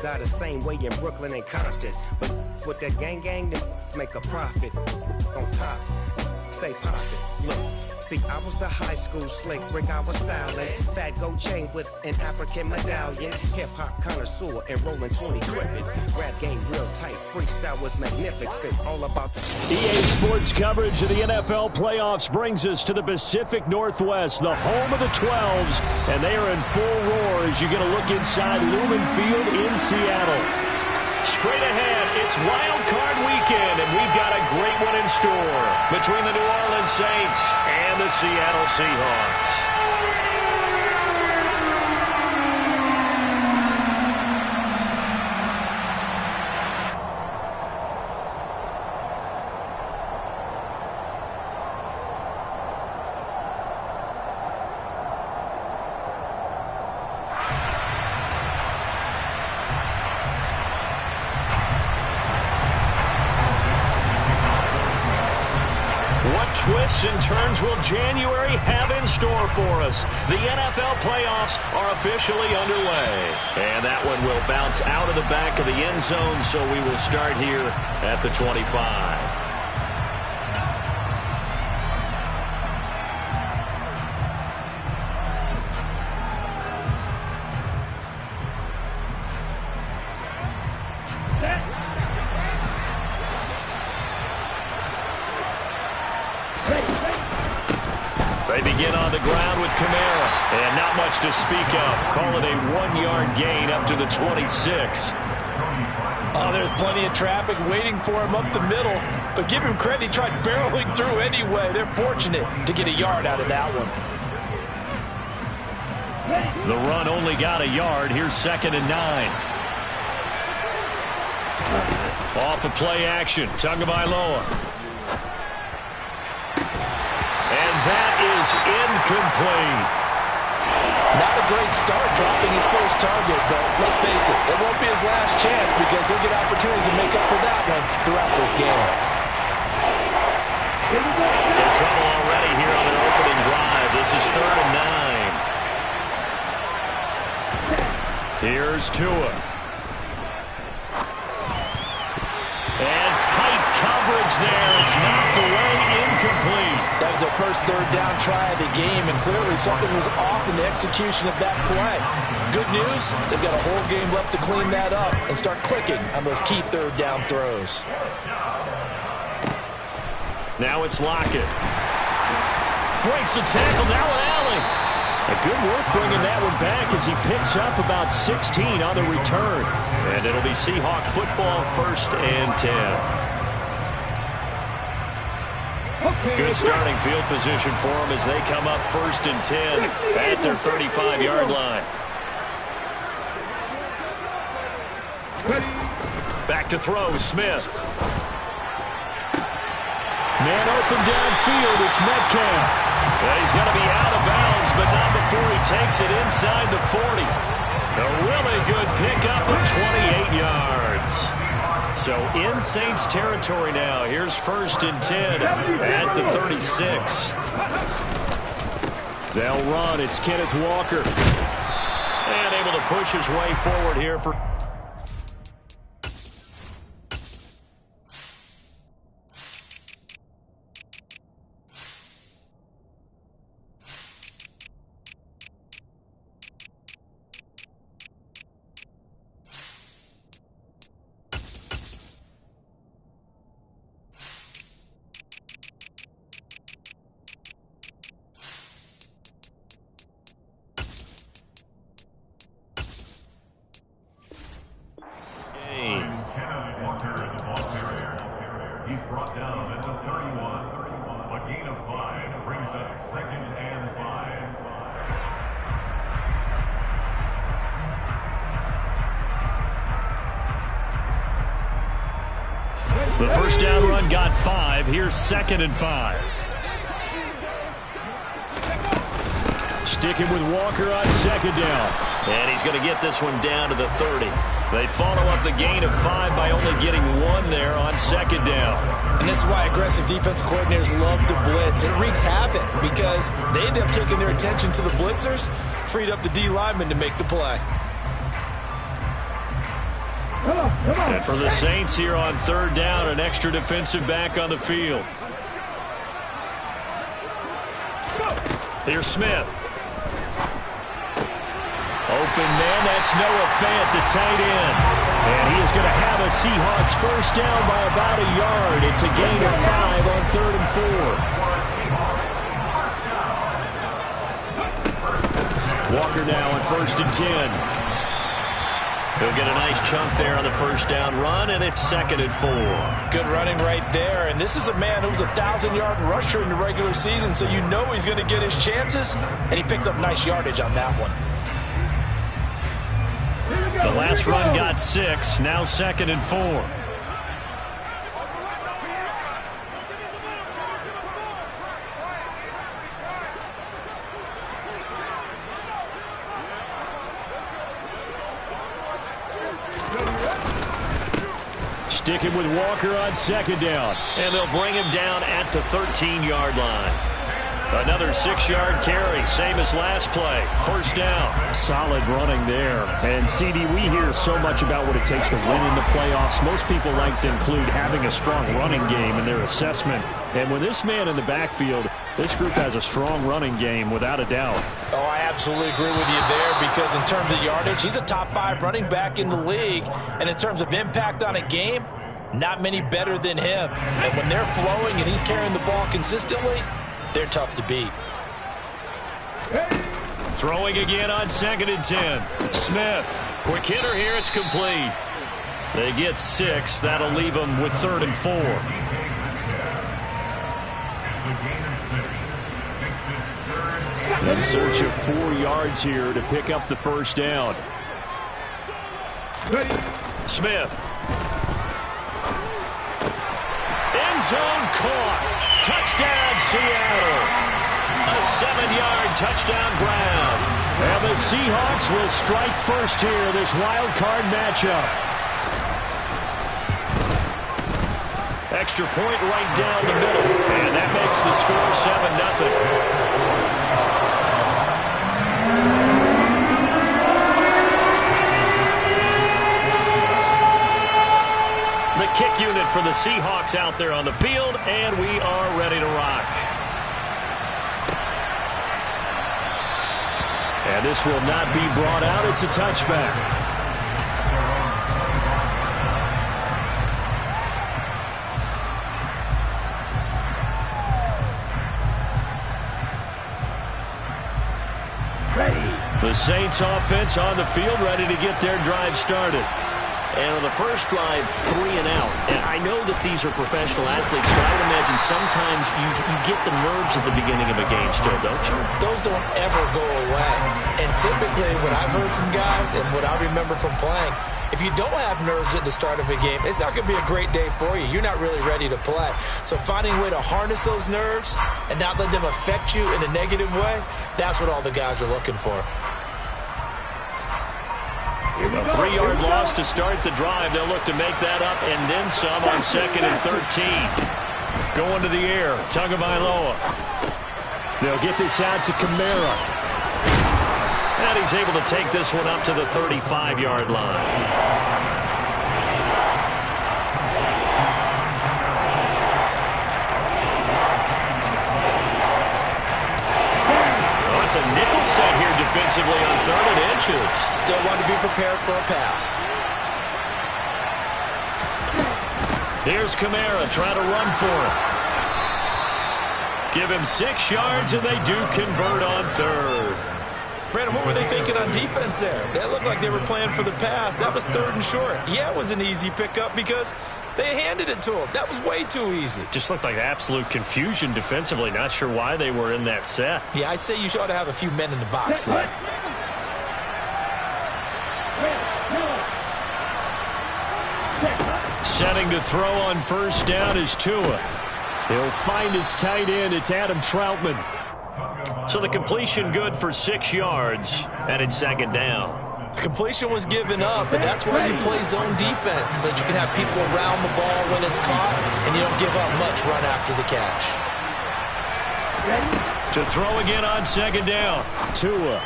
die the same way in Brooklyn and Compton. But with that gang, they make a profit on top. Stay poppin'. Look, see, I was the high school slick Rick, I was styling. Fat gold chain with an African medallion. Hip-hop connoisseur and rolling 20 gripping. Rap game real tight, freestyle was magnificent. All about the EA Sports coverage of the NFL playoffs brings us to the Pacific Northwest, the home of the 12s, and they are in full roar as you get a look inside Lumen Field in Seattle. Straight ahead, it's Wildcard weekend, and we've got a great one in store between the New Orleans Saints and the Seattle Seahawks. Twists and turns will January have in store for us? The NFL playoffs are officially underway. And that one will bounce out of the back of the end zone, so we will start here at the 25. They begin on the ground with Kamara, and not much to speak of. Call it a 1-yard gain up to the 26. Oh, there's plenty of traffic waiting for him up the middle, but give him credit, he tried barreling through anyway. They're fortunate to get a yard out of that one. The run only got a yard. Here's 2nd and 9. Off the play action, Tagovailoa. That is incomplete. Not a great start dropping his first target, but let's face it, it won't be his last chance because he'll get opportunities to make up for that one throughout this game. So trouble already here on their opening drive. This is 3rd and 9. Here's Tua. And tight coverage there. It's knocked away, incomplete. That was their first 3rd down try of the game, and clearly something was off in the execution of that play. Good news, they've got a whole game left to clean that up and start clicking on those key 3rd down throws. Now it's Lockett. Breaks the tackle, now Allen. A good work bringing that one back as he picks up about 16 on the return. And it'll be Seahawk football, 1st and 10. Good starting field position for them as they come up 1st and 10 at their 35-yard line. Back to throw, Smith. Man open downfield, it's Metcalf. Well, he's going to be out of bounds, but not before he takes it inside the 40. A really good pickup of 28 yards. So in Saints territory now. Here's 1st and 10 at the 36. They'll run. It's Kenneth Walker. And able to push his way forward here for... The first down run got 5. Here's 2nd and 5. Sticking with Walker on 2nd down. And he's going to get this one down to the 30. They follow up the gain of 5 by only getting 1 there on 2nd down. And this is why aggressive defensive coordinators love to blitz. It wreaks havoc because they end up taking their attention to the blitzers, freed up the D lineman to make the play. And for the Saints here on third down, an extra defensive back on the field. Here's Smith. Open man, that's Noah Fant, the tight end. And he is going to have a Seahawks first down by about a yard. It's a gain of 5 on 3rd and 4. Walker now on 1st and 10. He'll get a nice chunk there on the first down run, and it's 2nd and 4. Good running right there. And this is a man who was a 1,000-yard rusher in the regular season, so you know he's going to get his chances, and he picks up nice yardage on that one. The last run got 6, now 2nd and 4. Sticking with Walker on 2nd down. And they'll bring him down at the 13-yard line. Another 6-yard carry, same as last play. First down. Solid running there. And, CD, we hear so much about what it takes to win in the playoffs. Most people like to include having a strong running game in their assessment. And with this man in the backfield, this group has a strong running game without a doubt. Oh, I absolutely agree with you there because in terms of yardage, he's a top 5 running back in the league. And in terms of impact on a game, not many better than him. And when they're flowing and he's carrying the ball consistently, they're tough to beat. Throwing again on 2nd and 10. Smith. Quick hitter here. It's complete. They get 6. That'll leave them with 3rd and 4. In search of 4 yards here to pick up the first down. Smith. End zone caught. Touchdown, Seattle. A 7-yard touchdown grab. And the Seahawks will strike first here, this wild card matchup. Extra point right down the middle. And that makes the score 7-0. The kick unit for the Seahawks out there on the field, and we are ready to rock. And this will not be brought out. It's a touchback. The Saints offense on the field, ready to get their drive started. And on the first drive, 3 and out. And I know that these are professional athletes, but I would imagine sometimes you get the nerves at the beginning of a game still, don't you? Those don't ever go away. And typically, what I've heard from guys and what I remember from playing, if you don't have nerves at the start of a game, it's not going to be a great day for you. You're not really ready to play. So finding a way to harness those nerves and not let them affect you in a negative way, that's what all the guys are looking for. A 3-yard loss to start the drive. They'll look to make that up and then some on 2nd and 13. Going to the air. Tagovailoa. They'll get this out to Kamara. And he's able to take this one up to the 35-yard line. It's a nickel set here defensively on 3rd and inches. Still want to be prepared for a pass. Here's Kamara trying to run for him. Give him 6 yards, and they do convert on 3rd. Brandon, what were they thinking on defense there? That looked like they were playing for the pass. That was 3rd and short. Yeah, it was an easy pickup because they handed it to him. That was way too easy. Just looked like absolute confusion defensively. Not sure why they were in that set. Yeah, I'd say you ought to have a few men in the box there. Setting to throw on first down is Tua. He'll find his tight end. It's Adam Troutman. So the completion good for 6 yards, and it's 2nd down. Completion was given up, and that's why you play zone defense, so that you can have people around the ball when it's caught, and you don't give up much run after the catch. To throw again on 2nd down. Tua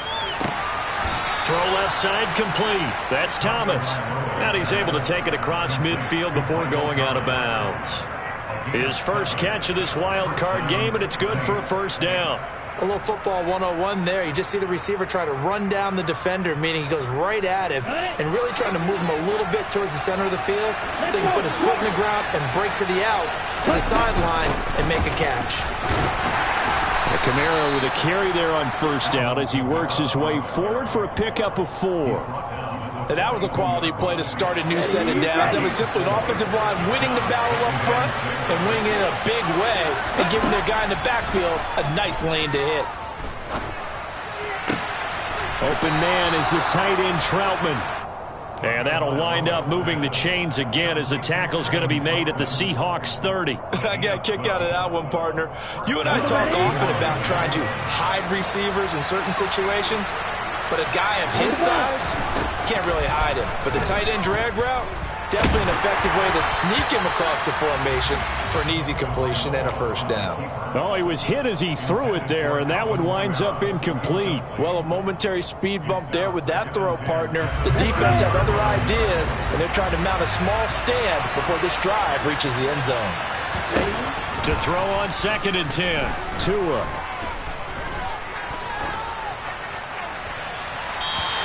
Throw left side complete. That's Thomas. And he's able to take it across midfield before going out of bounds. His first catch of this wild card game, and it's good for a first down. A little football 101 there. You just see the receiver try to run down the defender, meaning he goes right at him and really trying to move him a little bit towards the center of the field so he can put his foot in the ground and break to the out, to the sideline, and make a catch. Kamara with a carry there on first down as he works his way forward for a pickup of 4. And that was a quality play to start a new set of downs. That was simply an offensive line winning the battle up front and winning it in a big way and giving their guy in the backfield a nice lane to hit. Open man is the tight end Troutman. And that'll wind up moving the chains again as the tackle's going to be made at the Seahawks 30. I got a kick out of that one, partner. You and I talk often about trying to hide receivers in certain situations. But a guy of his size can't really hide him. But the tight end drag route, definitely an effective way to sneak him across the formation for an easy completion and a first down. Oh, he was hit as he threw it there, and that one winds up incomplete. Well, a momentary speed bump there with that throw, partner. The defense have other ideas, and they're trying to mount a small stand before this drive reaches the end zone. To throw on 2nd and 10. Tua.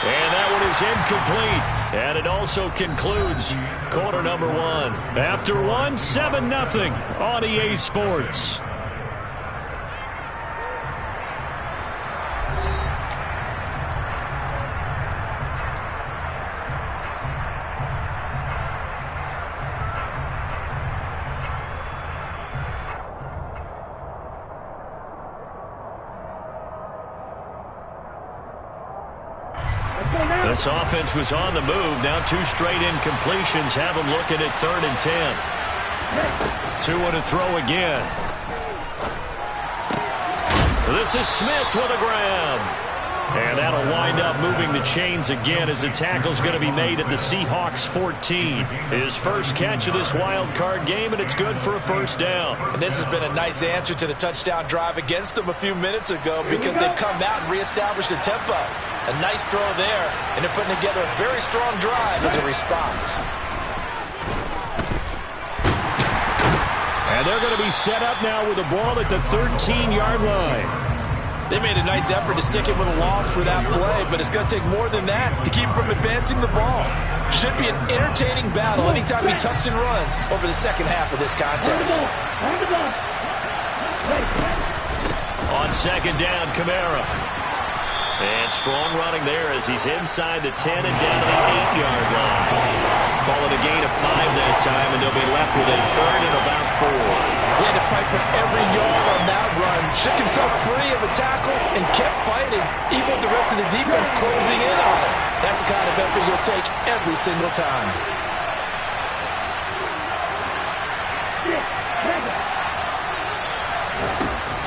And that one is incomplete. And it also concludes quarter number 1. After 1, 7-0 on EA Sports. This offense was on the move. Now 2 straight incompletions have them looking at 3rd and 10. Tua to throw again. This is Smith with a grab. And that'll wind up moving the chains again as the tackle's going to be made at the Seahawks 14. His first catch of this wild card game, and it's good for a first down. And this has been a nice answer to the touchdown drive against them a few minutes ago because they've come out and reestablished the tempo. A nice throw there, and they're putting together a very strong drive as a response. And they're going to be set up now with the ball at the 13-yard line. They made a nice effort to stick him with a loss for that play, but it's going to take more than that to keep him from advancing the ball. Should be an entertaining battle anytime he tucks and runs over the second half of this contest. On 2nd down, Kamara. And strong running there as he's inside the 10 and down to the 8-yard line. Call it a gain of 5 that time, and they'll be left with a 3rd and about 4. He had to fight for every yard on that run. Shook himself free of a tackle and kept fighting, even with the rest of the defense closing in on him. That's the kind of effort you'll take every single time.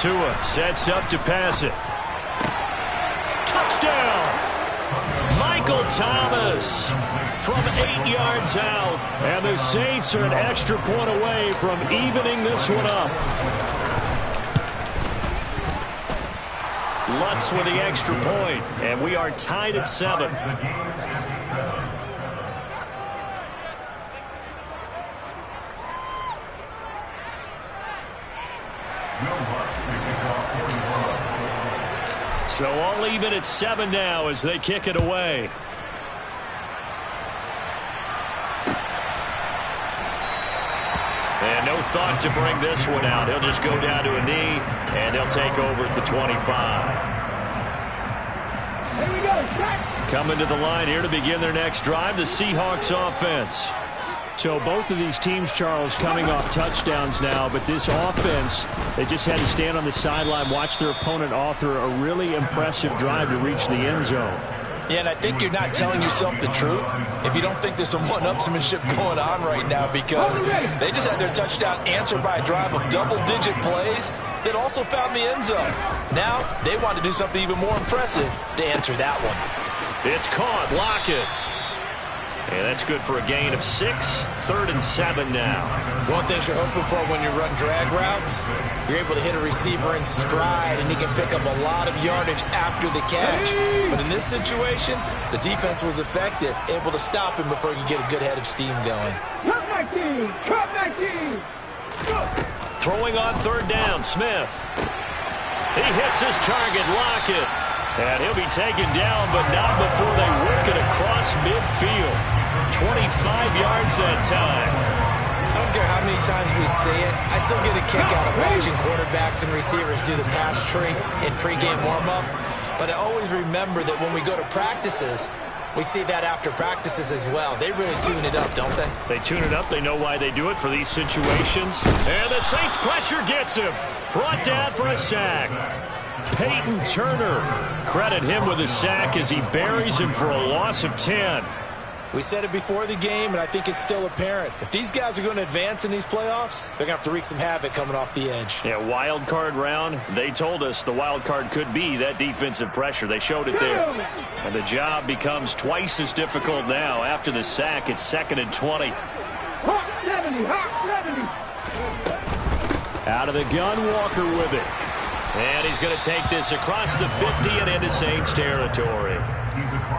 Tua sets up to pass it. Touchdown! Michael Thomas from 8 yards out. And the Saints are an extra point away from evening this one up. Lutz with the extra point, and we are tied at 7. So all even at 7 now as they kick it away. And no thought to bring this one out. He'll just go down to a knee, and they'll take over at the 25. Here we go, Coming to the line here to begin their next drive, the Seahawks offense. So both of these teams, Charles, coming off touchdowns now, but this offense, they just had to stand on the sideline, watch their opponent author a really impressive drive to reach the end zone. Yeah, and I think you're not telling yourself the truth if you don't think there's some one-upsmanship going on right now, because they just had their touchdown answered by a drive of double-digit plays that also found the end zone. Now they want to do something even more impressive to answer that one. It's caught. Lockett. And that's good for a gain of 6. 3rd and 7 now. One thing you're hoping for when you run drag routes, you're able to hit a receiver in stride, and he can pick up a lot of yardage after the catch. But in this situation, the defense was effective, able to stop him before he could get a good head of steam going. Cut my team! Cut my team! Throwing on 3rd down, Smith. He hits his target, Lockett. And he'll be taken down, but not before they work it across midfield. 25 yards that time. I don't care how many times we see it. I still get a kick out of watching quarterbacks and receivers do the pass tree in pregame warm-up. But I always remember that when we go to practices, we see that after practices as well. They really tune it up, don't they? They tune it up. They know why they do it for these situations. And the Saints pressure gets him. Brought down for a sack. Peyton Turner. Credit him with a sack as he buries him for a loss of 10. We said it before the game, and I think it's still apparent. If these guys are going to advance in these playoffs, they're going to have to wreak some havoc coming off the edge. Yeah, wild card round. They told us the wild card could be that defensive pressure. They showed it there. And the job becomes twice as difficult now. After the sack, it's 2nd and 20. Hawk 70! Hawk 70! Out of the gun, Walker with it. And he's going to take this across the 50 and into Saints territory.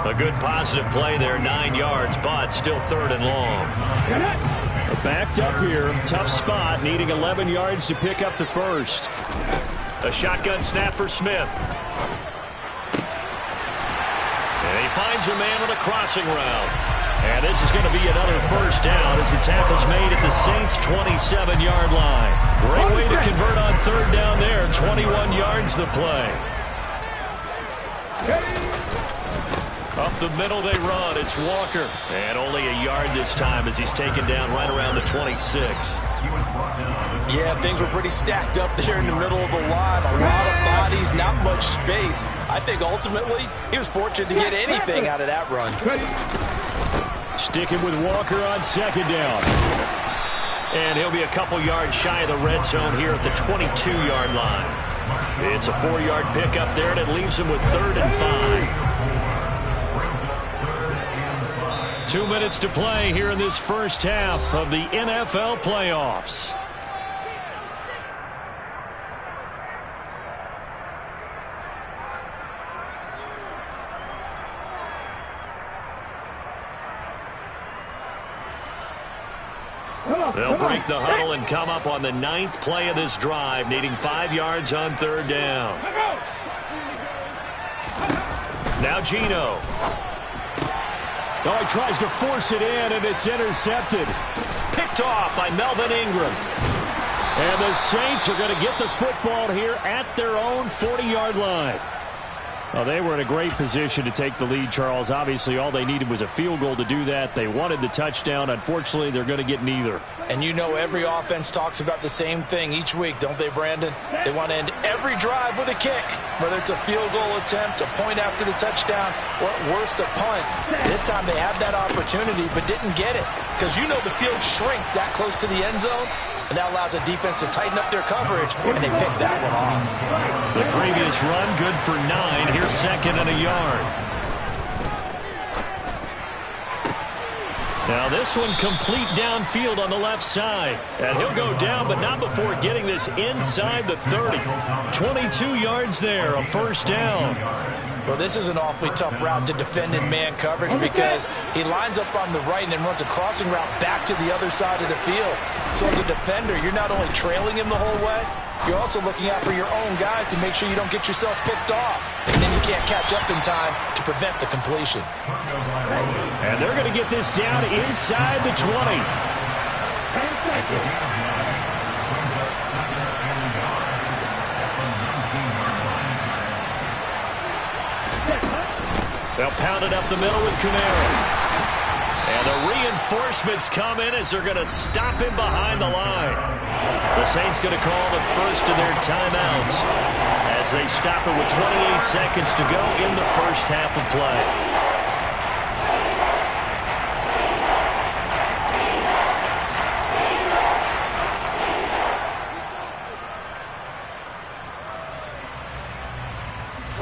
A good positive play there, 9 yards, but still 3rd and long. Backed up here, tough spot, needing 11 yards to pick up the first. A shotgun snap for Smith. And he finds a man on a crossing route. And this is going to be another first down as the tackle's made at the Saints' 27-yard line. Great way to convert on 3rd down there. 21 yards the play. Up the middle they run. It's Walker. And only a yard this time as he's taken down right around the 26. Yeah, things were pretty stacked up there in the middle of the line. A lot of bodies, not much space. I think ultimately he was fortunate to get anything out of that run. Sticking with Walker on 2nd down. And he'll be a couple yards shy of the red zone here at the 22-yard line. It's a 4-yard pickup there, and it leaves him with 3rd and 5. 2 minutes to play here in this first half of the NFL playoffs. They'll break the huddle and come up on the 9th play of this drive, needing 5 yards on 3rd down. Now Geno. Oh, he tries to force it in, and it's intercepted. Picked off by Melvin Ingram. And the Saints are going to get the football here at their own 40-yard line. Well, they were in a great position to take the lead, Charles. Obviously, all they needed was a field goal to do that. They wanted the touchdown. Unfortunately, they're going to get neither. And you know every offense talks about the same thing each week, don't they, Brandon? They want to end every drive with a kick, whether it's a field goal attempt, a point after the touchdown, or at worst a punt. This time they had that opportunity but didn't get it because you know the field shrinks that close to the end zone, and that allows the defense to tighten up their coverage, and they picked that one off. The previous run, good for 9. Here's 2nd and a yard. Now this one complete downfield on the left side. And he'll go down, but not before getting this inside the 30. 22 yards there, a first down. Well, this is an awfully tough route to defend in man coverage because he lines up on the right and then runs a crossing route back to the other side of the field. So as a defender, you're not only trailing him the whole way, you're also looking out for your own guys to make sure you don't get yourself picked off. And then you can't catch up in time to prevent the completion. And they're going to get this down inside the 20. They'll pound it up the middle with Camaro. And the reinforcements come in as they're going to stop him behind the line. The Saints going to call the first of their timeouts as they stop it with 28 seconds to go in the first half of play.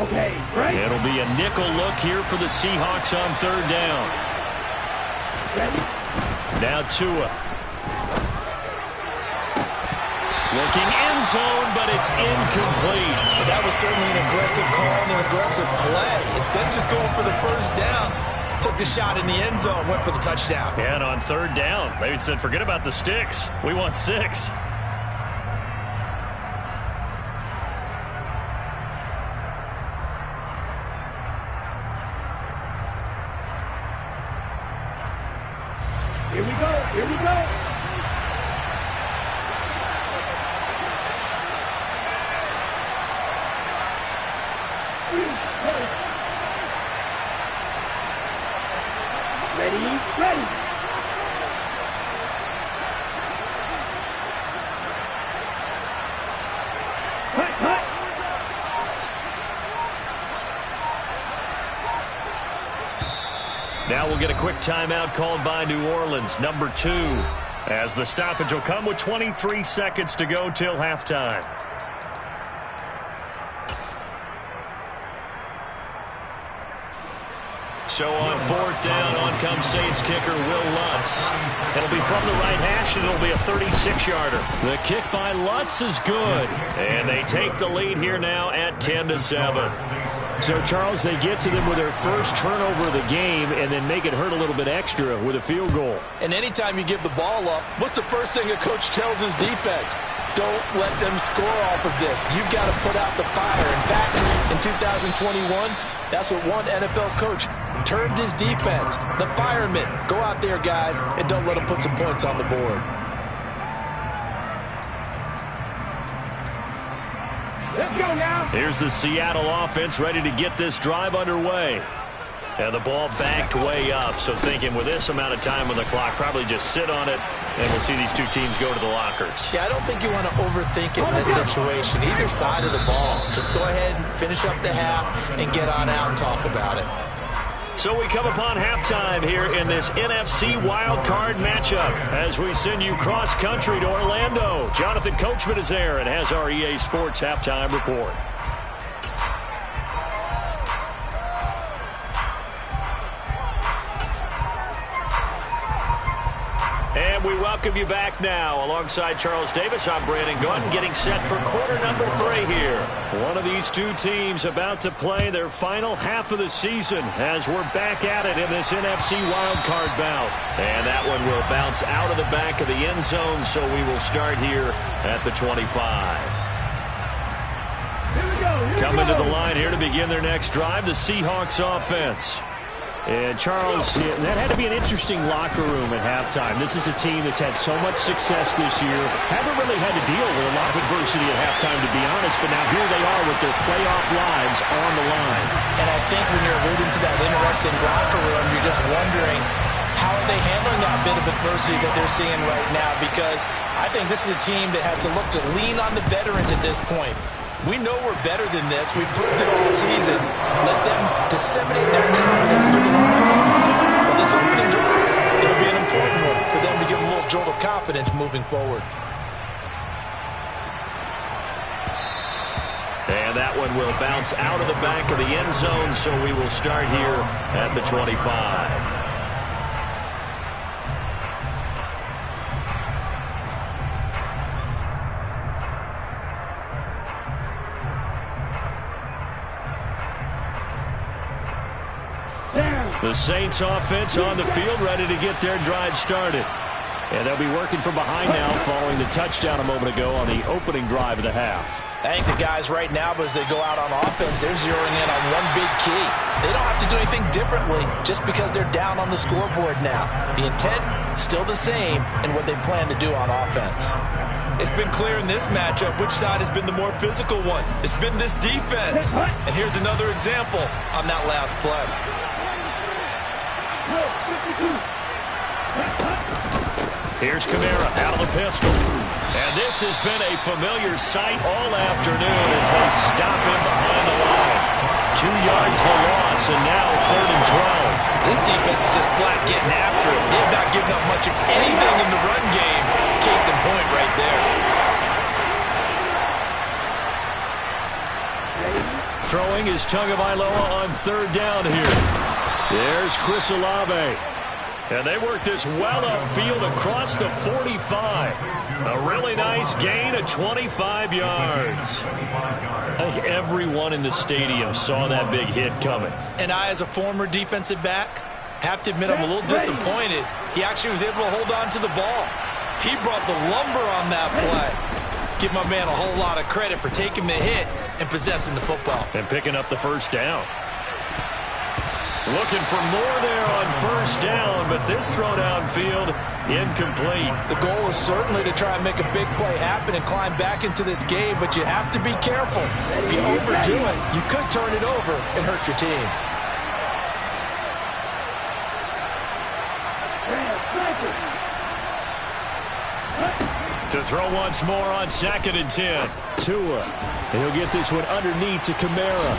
Okay, right. It'll be a nickel look here for the Seahawks on 3rd down. Now Tua. Looking end zone, but it's incomplete. But that was certainly an aggressive call and an aggressive play. Instead of just going for the first down, took the shot in the end zone, went for the touchdown. And on third down, they said, forget about the sticks. We want 6. Here we go. Here we go. Ready. Cut. Now we'll get a quick timeout called by New Orleans, number 2, as the stoppage will come with 23 seconds to go till halftime. So on fourth down, on comes Saints kicker Will Lutz. It'll be from the right hash, and it'll be a 36-yarder. The kick by Lutz is good, and they take the lead here now at 10-7. So, Charles, they get to them with their first turnover of the game and then make it hurt a little bit extra with a field goal. And anytime you give the ball up, what's the first thing a coach tells his defense? Don't let them score off of this. You've got to put out the fire. In fact, in 2021, that's what one NFL coach termed his defense. The firemen. Go out there, guys, and don't let them put some points on the board. Let's go now. Here's the Seattle offense ready to get this drive underway. And the ball backed way up, so thinking with this amount of time on the clock, probably just sit on it, and we'll see these two teams go to the lockers. Yeah, I don't think you want to overthink it in this situation. Either side of the ball. Just go ahead and finish up the half and get on out and talk about it. So we come upon halftime here in this NFC Wildcard matchup as we send you cross-country to Orlando. Jonathan Coachman is there and has our EA Sports halftime report. And we welcome you back now. Alongside Charles Davis, I'm Brandon Gunn, getting set for quarter number 3 here. One of these two teams about to play their final half of the season as we're back at it in this NFC wildcard bout. And that one will bounce out of the back of the end zone, so we will start here at the 25. Coming to the line here to begin their next drive, the Seahawks offense. And, Charles, that had to be an interesting locker room at halftime. This is a team that's had so much success this year. Haven't really had to deal with a lot of adversity at halftime, to be honest, but now here they are with their playoff lives on the line. And I think when you're alluding to that interesting locker room, you're just wondering, how are they handling that bit of adversity that they're seeing right now? Because I think this is a team that has to look to lean on the veterans at this point. We know we're better than this. We've proved it all season. Let them disseminate that confidence through the locker room. But this opening drive, it'll be an important one for them to give a little jolt of confidence moving forward. And that one will bounce out of the back of the end zone, so we will start here at the 25. The Saints offense on the field, ready to get their drive started. And they'll be working from behind now following the touchdown a moment ago on the opening drive of the half. I think the guys right now, as they go out on offense, they're zeroing in on one big key. They don't have to do anything differently just because they're down on the scoreboard now. The intent, still the same in what they plan to do on offense. It's been clear in this matchup which side has been the more physical one. It's been this defense. And here's another example on that last play. Here's Kamara out of the pistol. And this has been a familiar sight all afternoon as they stop him behind the line. 2 yards the loss, and now 3rd and 12. This defense is just flat getting after it. They've not given up much of anything in the run game. Case in point right there. Throwing is Tagovailoa on 3rd down here. There's Chris Olave. And they work this well upfield across the 45. A really nice gain of 25 yards. I think everyone in the stadium saw that big hit coming. And I, as a former defensive back, have to admit I'm a little disappointed. He actually was able to hold on to the ball. He brought the lumber on that play. Give my man a whole lot of credit for taking the hit and possessing the football. And picking up the first down. Looking for more there on first down, but this throw downfield incomplete. The goal is certainly to try and make a big play happen and climb back into this game, but you have to be careful. If you overdo it, you could turn it over and hurt your team. To throw once more on 2nd and 10. Tua. And he'll get this one underneath to Kamara.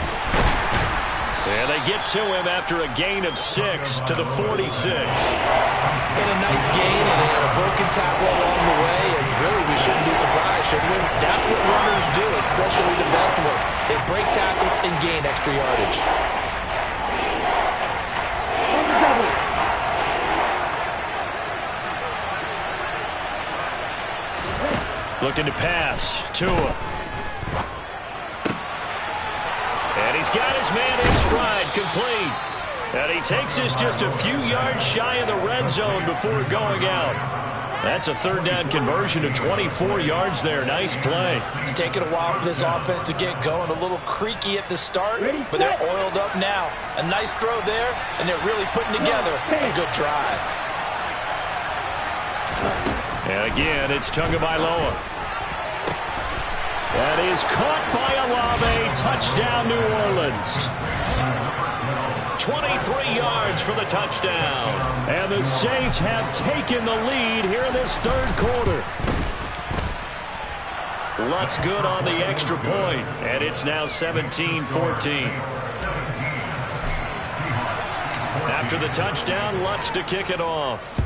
And they get to him after a gain of 6 to the 46. And a nice gain and a broken tackle along the way. And really, we shouldn't be surprised, should we? That's what runners do, especially the best ones. They break tackles and gain extra yardage. Looking to pass. Tua. And he's got his man in stride, complete. And he takes this just a few yards shy of the red zone before going out. That's a third down conversion of 24 yards there. Nice play. It's taken a while for this offense to get going. A little creaky at the start, but they're oiled up now. A nice throw there, and they're really putting together a good drive. And again, it's Tagovailoa. That is caught by Olave. Touchdown, New Orleans. 23 yards for the touchdown. And the Saints have taken the lead here in this third quarter. Lutz good on the extra point, and it's now 17-14. After the touchdown, Lutz to kick it off.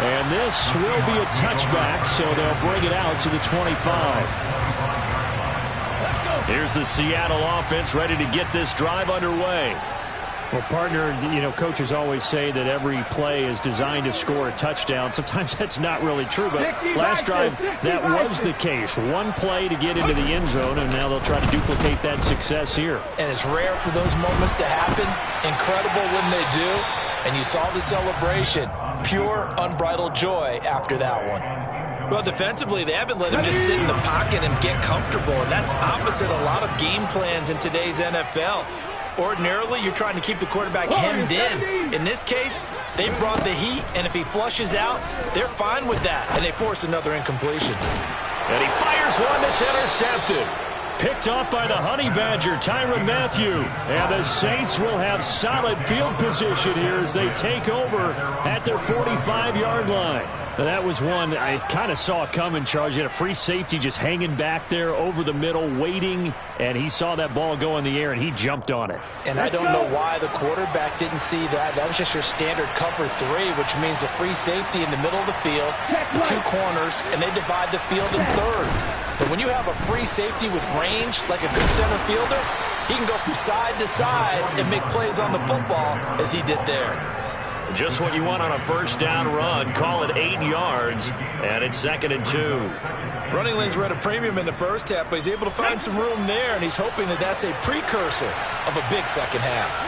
And this will be a touchback, so they'll bring it out to the 25. Here's the Seattle offense ready to get this drive underway. Well, partner, you know, coaches always say that every play is designed to score a touchdown. Sometimes that's not really true, but last drive, that was the case. One play to get into the end zone, and now they'll try to duplicate that success here. And it's rare for those moments to happen. Incredible when they do. And you saw the celebration. Pure, unbridled joy after that one. Well, defensively, they haven't let him just sit in the pocket and get comfortable, and that's opposite a lot of game plans in today's NFL. Ordinarily, you're trying to keep the quarterback hemmed in. In this case, they brought the heat, and if he flushes out, they're fine with that, and they force another incompletion. And he fires one that's intercepted. Picked off by the Honey Badger, Tyrann Mathieu. And the Saints will have solid field position here as they take over at their 45-yard line. Now, that was one I kind of saw coming, Charles. You had a free safety just hanging back there over the middle, waiting, and he saw that ball go in the air, and he jumped on it. And I don't know why the quarterback didn't see that. That was just your standard cover 3, which means the free safety in the middle of the field, the 2 corners, and they divide the field in thirds. But when you have a free safety with range, like a good center fielder, he can go from side to side and make plays on the football as he did there. Just what you want on a first down run. Call it 8 yards, and it's 2nd and 2. Running lanes were at a premium in the first half, but he's able to find some room there, and he's hoping that that's a precursor of a big second half.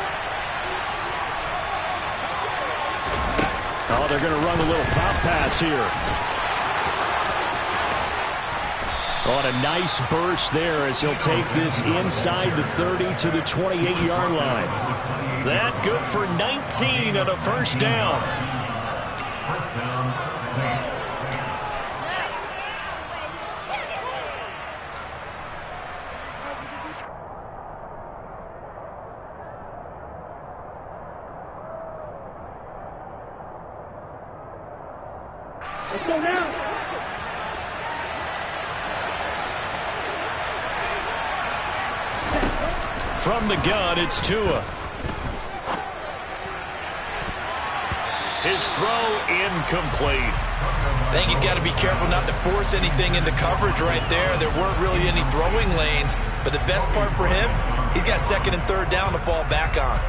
Oh, they're going to run a little pop pass here. On a nice burst there as he'll take this inside the 30 to the 28-yard line. That good for 19 and a first down. Let's go now. From the gun, it's Tua. His throw incomplete. I think he's got to be careful not to force anything into coverage right there. There weren't really any throwing lanes, but the best part for him, he's got second and third down to fall back on.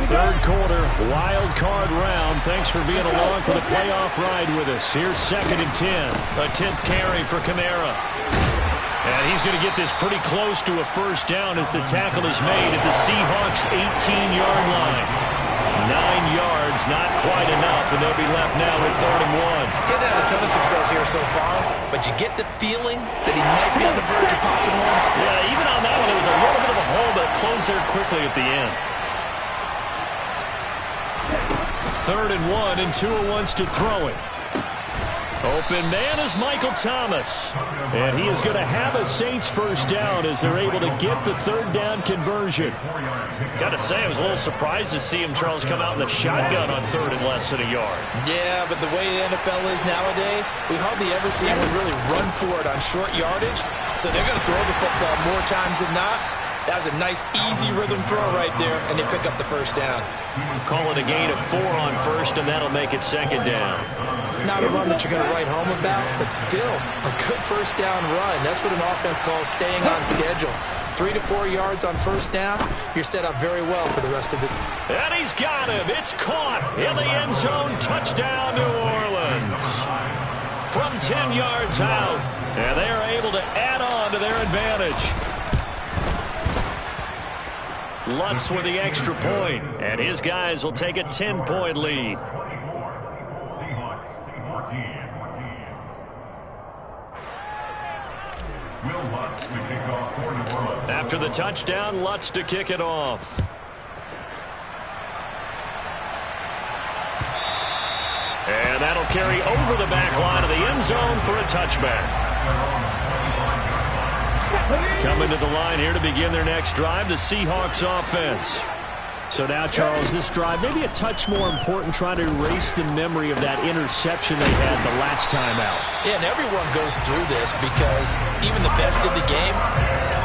Third quarter, wild card round. Thanks for being along for the playoff ride with us. Here's second and 10. A 10th carry for Kamara. And he's going to get this pretty close to a first down as the tackle is made at the Seahawks' 18-yard line. 9 yards, not quite enough, and they'll be left now with third and 1. He's had a ton of success here so far, but you get the feeling that he might be on the verge of popping one. Yeah, even on that one, it was a little bit of a hole, but it closed there quickly at the end. Third and 1, and Tua wants to throw it. Open man is Michael Thomas. And he is going to have a Saints first down as they're able to get the third down conversion. Got to say, I was a little surprised to see him, Charles, come out in the shotgun on third and less than a yard. Yeah, but the way the NFL is nowadays, we hardly ever see anyone really run for it on short yardage. So they're going to throw the football more times than not. That was a nice, easy rhythm throw right there, and they pick up the first down. Call it a gain of 4 on first, and that'll make it second down. Not a run that you're going to write home about, but still a good first down run. That's what an offense calls staying on schedule. 3 to 4 yards on first down, you're set up very well for the rest of the... And he's got him. It's caught in the end zone. Touchdown, New Orleans. From 10 yards out, and they are able to add on to their advantage. Lutz with the extra point, and his guys will take a 10-point lead. After the touchdown, Lutz to kick it off. And that'll carry over the back line of the end zone for a touchback. Coming to the line here to begin their next drive, the Seahawks offense. So now, Charles, this drive maybe a touch more important, trying to erase the memory of that interception they had the last time out. Yeah, and everyone goes through this because even the best in the game,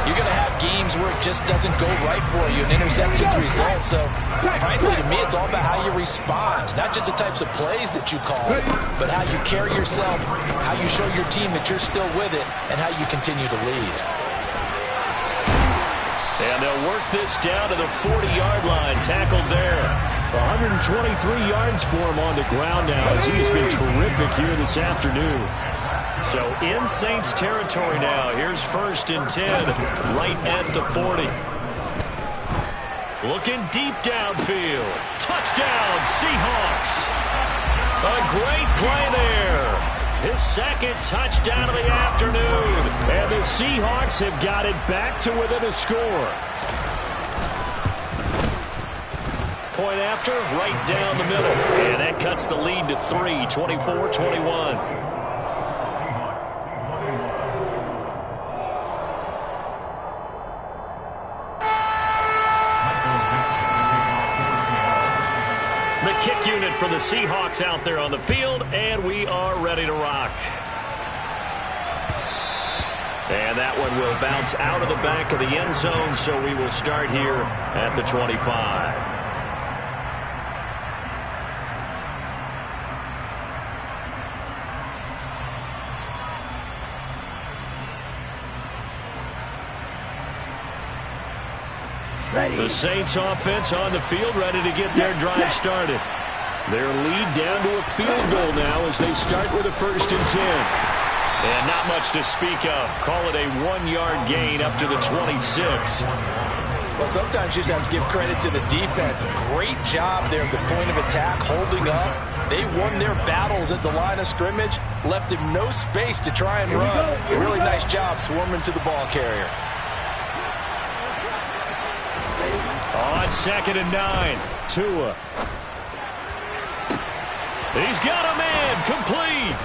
you're going to have games where it just doesn't go right for you, and interceptions result. So, frankly, to me, it's all about how you respond, not just the types of plays that you call, but how you carry yourself, how you show your team that you're still with it, and how you continue to lead. And they'll work this down to the 40-yard line, tackled there. 123 yards for him on the ground now, as he has been terrific here this afternoon. So in Saints territory now. Here's first and 10, right at the 40. Looking deep downfield. Touchdown, Seahawks. A great play there. His second touchdown of the afternoon. And the Seahawks have got it back to within a score. Point after, right down the middle. And that cuts the lead to 3, 24-21. The kick unit for the Seahawks out there on the field, and we are ready to rock. And that one will bounce out of the back of the end zone, so we will start here at the 25. The Saints offense on the field, ready to get their drive started. Their lead down to a field goal now as they start with a first and 10. And not much to speak of. Call it a 1-yard gain up to the 26. Well, sometimes you just have to give credit to the defense. Great job there at the point of attack, holding up. They won their battles at the line of scrimmage, left him no space to try and run. Really nice job swarming to the ball carrier. On second and 9, Tua. He's got a man, complete.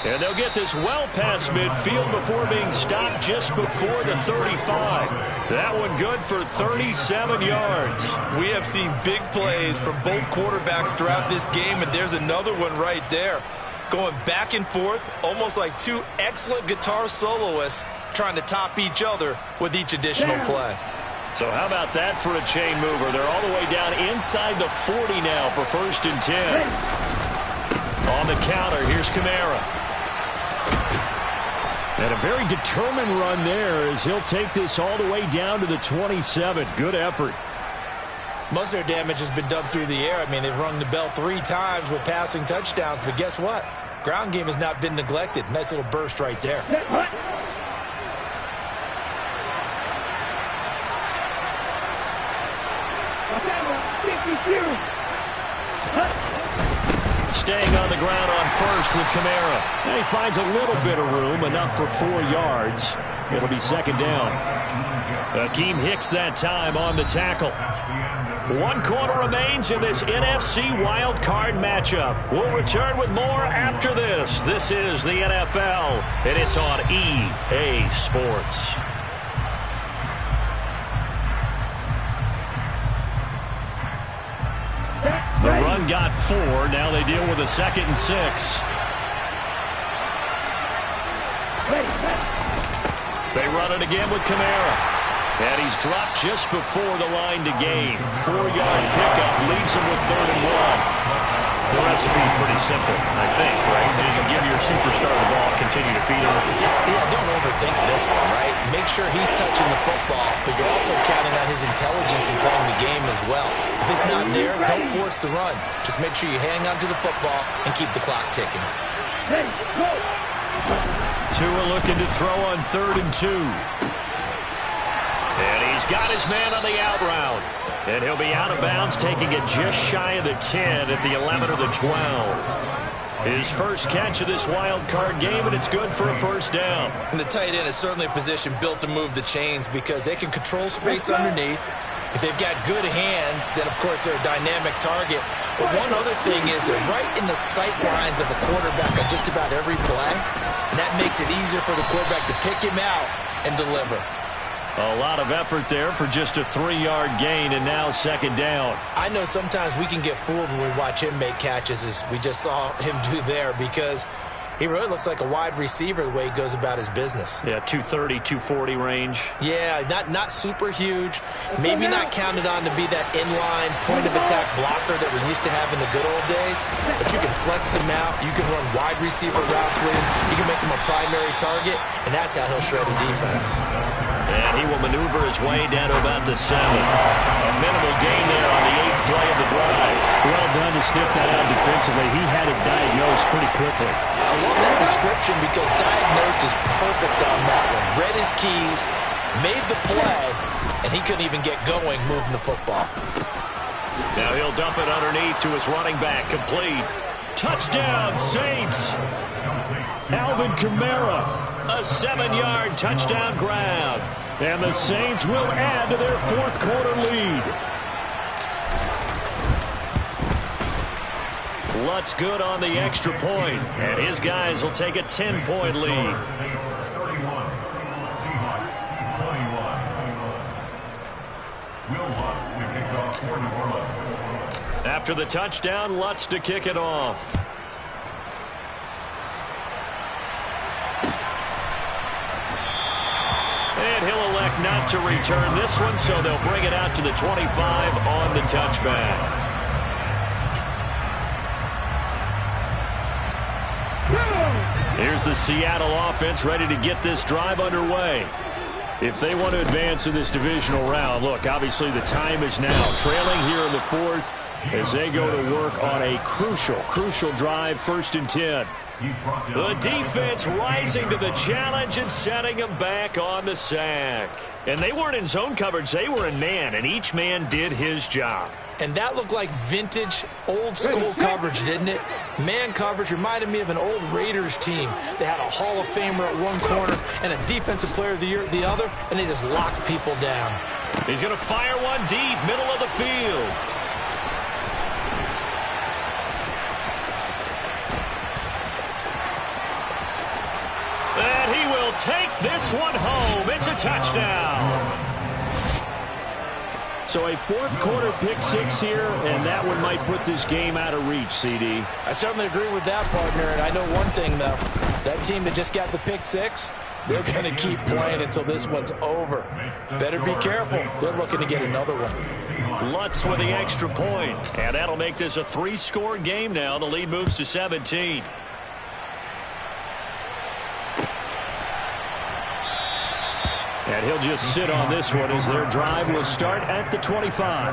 And they'll get this well past midfield before being stopped just before the 35. That one good for 37 yards. We have seen big plays from both quarterbacks throughout this game, and there's another one right there. Going back and forth, almost like two excellent guitar soloists trying to top each other with each additional play. So how about that for a chain mover? They're all the way down inside the 40 now for first and 10. On the counter, here's Kamara. And a very determined run there as he'll take this all the way down to the 27. Good effort. Most of their damage has been done through the air. I mean, they've rung the bell 3 times with passing touchdowns, but guess what? Ground game has not been neglected. Nice little burst right there. Staying on the ground on first with Kamara. And he finds a little bit of room, enough for 4 yards. It'll be second down. Akeem Hicks that time on the tackle. 1 quarter remains in this NFC Wildcard matchup. We'll return with more after this. This is the NFL, and it's on EA Sports. The run got 4. Now they deal with a 2nd and 6. They run it again with Kamara. And he's dropped just before the line to gain. 4-yard pickup leaves him with 3rd and 1. The recipe's pretty simple, I think, right? Just give your superstar the ball, continue to feed him. Yeah, don't overthink this one, right? Make sure he's touching the football, but you're also counting on his intelligence in playing the game as well. If it's not there, don't force the run. Just make sure you hang on to the football and keep the clock ticking. Tua looking to throw on 3rd and 2. And he's got his man on the out route. And he'll be out of bounds, taking it just shy of the 10 at the 11 or the 12. His first catch of this wild card game, and it's good for a 1st down. And the tight end is certainly a position built to move the chains because they can control space underneath. If they've got good hands, then, of course, they're a dynamic target. But one other thing is they're right in the sight lines of a quarterback on just about every play. And that makes it easier for the quarterback to pick him out and deliver. A lot of effort there for just a 3-yard gain, and now 2nd down. I know sometimes we can get fooled when we watch him make catches, as we just saw him do there, because he really looks like a wide receiver the way he goes about his business. Yeah, 230, 240 range. Yeah, not super huge. Maybe not counted on to be that inline point-of-attack blocker that we used to have in the good old days, but you can flex him out. You can run wide receiver routes with him. You can make him a primary target, and that's how he'll shred a defense. And he will maneuver his way down to about the 7. A minimal gain there on the 8th play of the drive. Well done to sniff that out defensively. He had it diagnosed pretty quickly. I love that description because diagnosed is perfect on that one. Read his keys, made the play, and he couldn't even get going moving the football. Now he'll dump it underneath to his running back. Complete. Touchdown, Saints. Alvin Kamara. A 7-yard touchdown grab. And the Saints will add to their 4th quarter lead. Lutz good on the extra point, and his guys will take a 10-point lead. After the touchdown, Lutz to kick it off. And he'll elect not to return this one, so they'll bring it out to the 25 on the touchback. Here's the Seattle offense ready to get this drive underway. If they want to advance in this divisional round, look, obviously the time is now. Trailing here in the 4th as they go to work on a crucial drive, 1st and 10. The defense rising to the challenge and setting them back on the sack. And they weren't in zone coverage, they were in man, and each man did his job. And that looked like vintage, old-school coverage, didn't it? Man coverage reminded me of an old Raiders team. They had a Hall of Famer at one corner and a Defensive Player of the Year at the other, and they just locked people down. He's going to fire one deep, middle of the field. And he will take this one home. It's a touchdown. So a 4th quarter pick 6 here, and that one might put this game out of reach, CD. I certainly agree with that, partner. And I know one thing, though. That team that just got the pick 6, they're going to keep playing until this one's over. Better be careful. They're looking to get another one. Lutz with the extra point, and that'll make this a 3-score game now. The lead moves to 17. And he'll just sit on this one as their drive will start at the 25.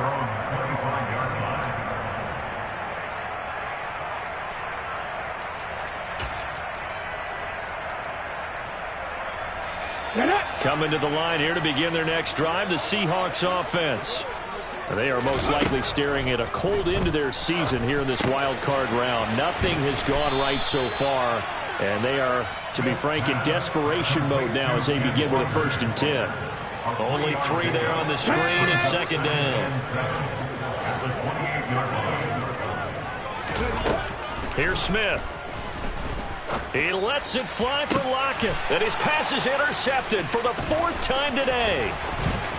Coming to the line here to begin their next drive, the Seahawks offense. They are most likely staring at a cold end to their season here in this wild card round. Nothing has gone right so far, and they are, to be frank, in desperation mode now as they begin with a 1st and 10. Only 3 there on the screen and 2nd down. Here's Smith. He lets it fly for Lockett, and his pass is intercepted for the 4th time today.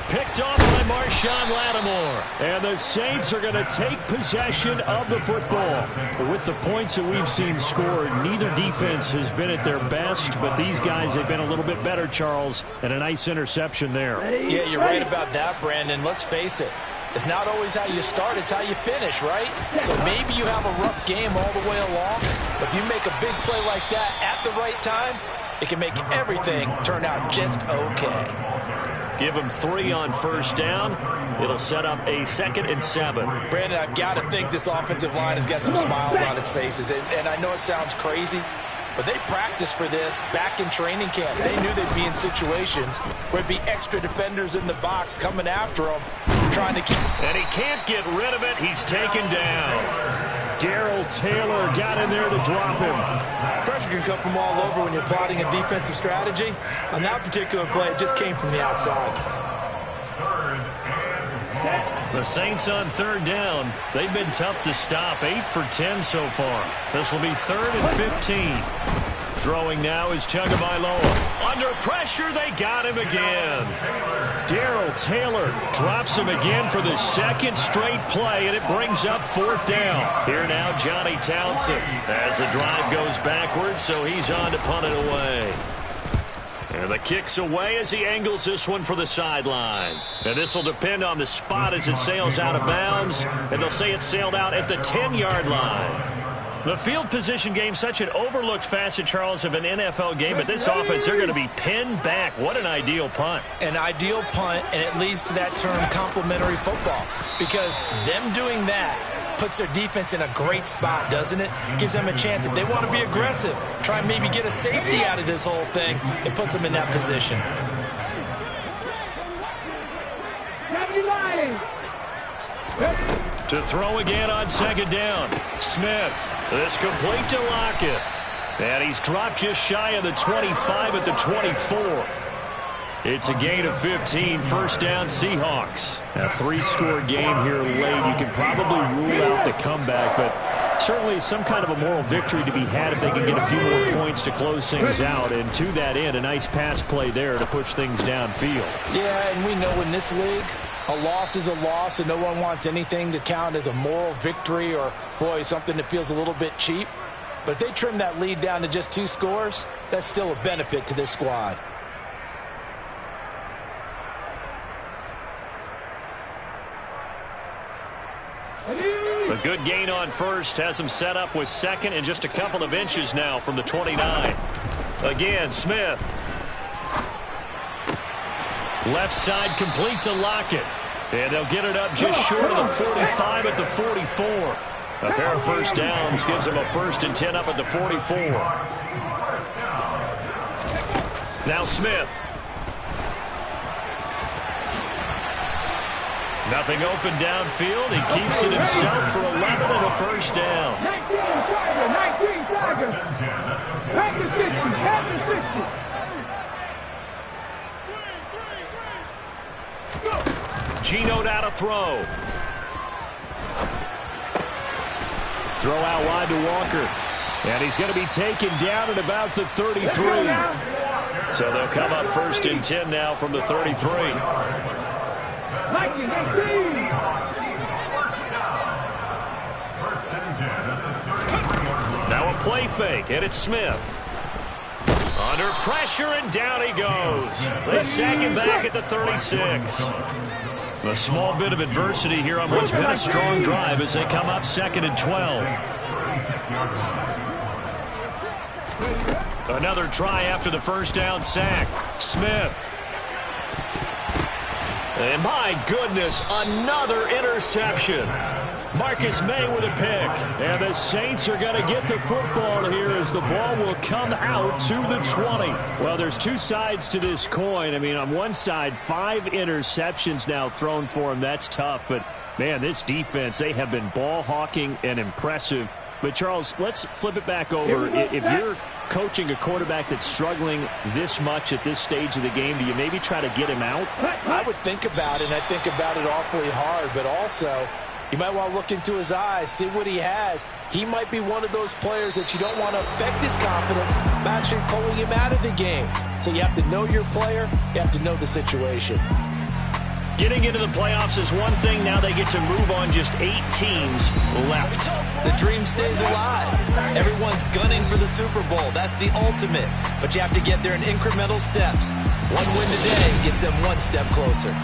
Picked off by Marshawn Lattimore. And the Saints are going to take possession of the football. With the points that we've seen scored, neither defense has been at their best, but these guys have been a little bit better, Charles, and a nice interception there. Yeah, you're right about that, Brandon. Let's face it. It's not always how you start, it's how you finish, right? So maybe you have a rough game all the way along, but if you make a big play like that at the right time, it can make everything turn out just okay. Give him 3 on 1st down. It'll set up a 2nd and 7. Brandon, I've got to think this offensive line has got some smiles on its faces. And I know it sounds crazy, but they practiced for this back in training camp. They knew they'd be in situations where it'd be extra defenders in the box coming after them, trying to keep. And he can't get rid of it. He's taken down. Darrell Taylor got in there to drop him. Pressure can come from all over when you're plotting a defensive strategy. On that particular play, it just came from the outside. The Saints on 3rd down. They've been tough to stop. 8 for 10 so far. This will be 3rd and 15. Throwing now is Tagovailoa. Under pressure, they got him again. Darrell Taylor drops him again for the 2nd straight play, and it brings up 4th down. Here now, Johnny Townsend as the drive goes backwards, so he's on to punt it away. And the kick's away as he angles this one for the sideline. And this will depend on the spot as it sails out of bounds, and they'll say it sailed out at the 10-yard line. The field position game, such an overlooked facet, Charles, of an NFL game, but this offense, they're going to be pinned back. What an ideal punt. An ideal punt, and it leads to that term complementary football, because them doing that puts their defense in a great spot, doesn't it? Gives them a chance. If they want to be aggressive, try and maybe get a safety out of this whole thing, it puts them in that position. To throw again on 2nd down. Smith. This complete to Lockett. And he's dropped just shy of the 25 at the 24. It's a gain of 15. 1st down, Seahawks. A 3-score game here late. You can probably rule out the comeback, but certainly some kind of a moral victory to be had if they can get a few more points to close things out. And to that end, a nice pass play there to push things downfield. Yeah, and we know in this league, a loss is a loss, and no one wants anything to count as a moral victory or, boy, something that feels a little bit cheap. But if they trim that lead down to just 2 scores, that's still a benefit to this squad. A good gain on 1st has him set up with 2nd and just a couple of inches now from the 29. Again, Smith. Left side complete to Lockett. And they'll get it up just short of the 45 at the 44. A pair of 1st downs gives them a 1st and 10 up at the 44. Now Smith. Nothing open downfield. He keeps it himself for 11 and a 1st down. 19 Tigers. Back to 60. Back to 60. Geno out of throw. Throw out wide to Walker. And he's going to be taken down at about the 33. So they'll come up 1st and 10 now from the 33. Now a play fake, and it's Smith. Under pressure, and down he goes. They sack him back at the 36. A small bit of adversity here on what's been a strong drive as they come up 2nd and 12. Another try after the 1st down sack. Smith. And my goodness, another interception. Marcus May with a pick. And the Saints are going to get the football here as the ball will come out to the 20. Well, there's two sides to this coin. I mean, on one side, 5 interceptions now thrown for him. That's tough. But, man, this defense, they have been ball hawking and impressive. But, Charles, let's flip it back over. If you're coaching a quarterback that's struggling this much at this stage of the game, do you maybe try to get him out? I would think about it, and I think about it awfully hard. But also, you might want to look into his eyes, see what he has. He might be one of those players that you don't want to affect his confidence by actually pulling him out of the game. So you have to know your player. You have to know the situation. Getting into the playoffs is one thing. Now they get to move on. Just 8 teams left. The dream stays alive. Everyone's gunning for the Super Bowl. That's the ultimate. But you have to get there in incremental steps. One win today gets them one step closer.